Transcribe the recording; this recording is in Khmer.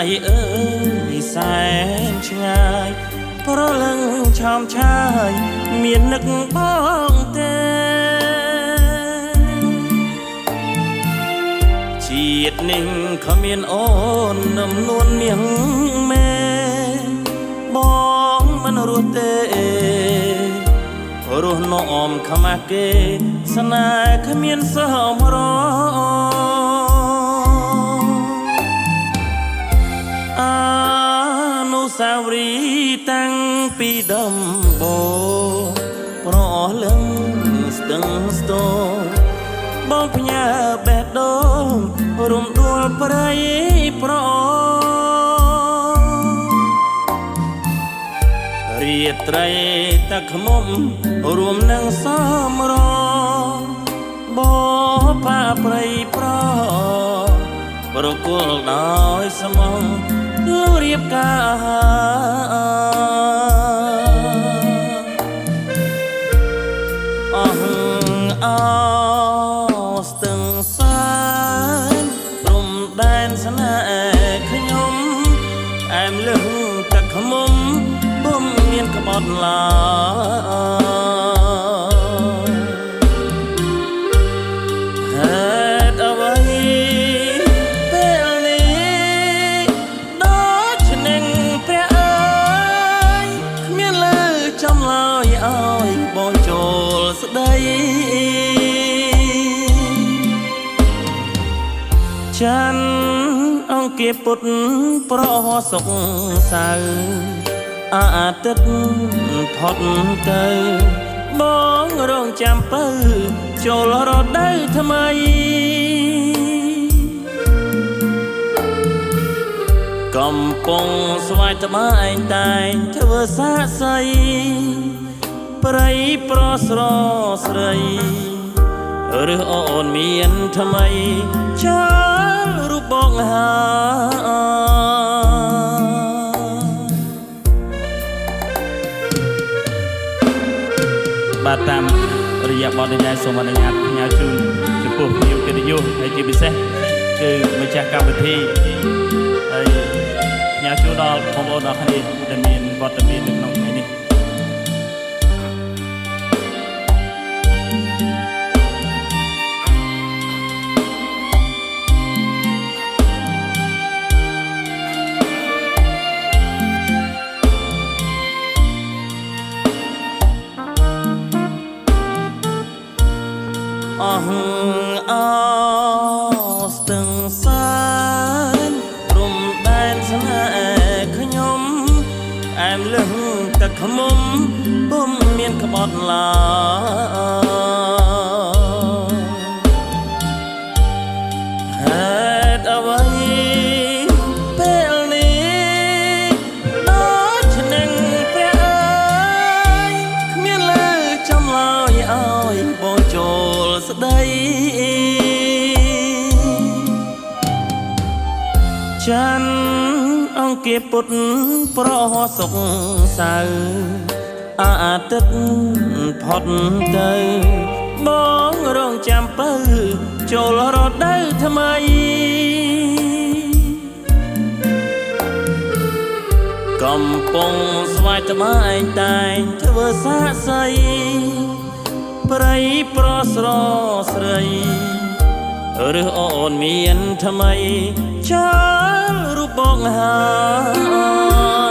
យเอ้ยแสนឆ្ងាយប្រលឹងឆោមឆាយមាននឹកបងទេជាតិនេះគ្មានអូននឹមនួននាងមេបងមិនរស់ទេរស់នោមខ្មាស់គេស្នេហ៍គ្មានសមរអនុស្សាវរីយ៍តាំងពីដំបូងប្រលឹងស្ទឹងស្ទងបងផ្ញើបេះដូងរំដួលព្រៃប្ររាត្រីតាខ្មុំរួមនឹងសមរបផាព្រៃប្រគល់ដោយស្មងលូរៀបការអស្ទឹងសានព្រំដែនស្នេហ៍ខ្ញុំអែមលឹងទឹកខ្មុំពុំមានក្បត់ឡើយហេតុអ្វីពេលនេះដូចនឹងព្រះអើយគ្មានលើចំឡើយឲ្យបងចូលស្ដីច័ន្ទអង្គាពុតប្រសុកសៅអាទិត្យផុតទៅបងរងចាំពៅចូលរដូវថ្មីកំពុងស្វាយត្បាញតែងធ្វើសាស័យព្រៃប្រស្រស្រីឬអូនមានថ្មីចាលរូបបងហាបាទតាមរយៈបទនេះសូមអនុញ្ញាតផ្ញើជូនចំពោះភ្ញៀវកិត្តិយសហើយជាពិសេសគឺម្ចាស់កម្មវិធីហើយផ្ញើជូនដល់បងប្អូនទាំងគ្នាដែលមានវត្តមាននៅក្នុងថ្ងៃនេះស្ទឹងសានព្រំដែនស្នេហ៍ខ្ញុំអែមលឹងទឹកខ្មុំពុំមានក្បត់ឡើយហេតុអ្វីពេលនេះដូចនឹងព្រះអើយគ្មានលើចំឡើយឲ្យបងចូលស្ដីច័ន្ទអង្គាពុតប្រសុកសៅអាទិត្យផុតទៅបងរងចាំពៅចូលរដូវថ្មីកំពុងស្វាយត្បាញតែងធ្វើសាស័យព្រៃប្រស្រស្រីឬអូនមានថ្មីចាលរូបបងហា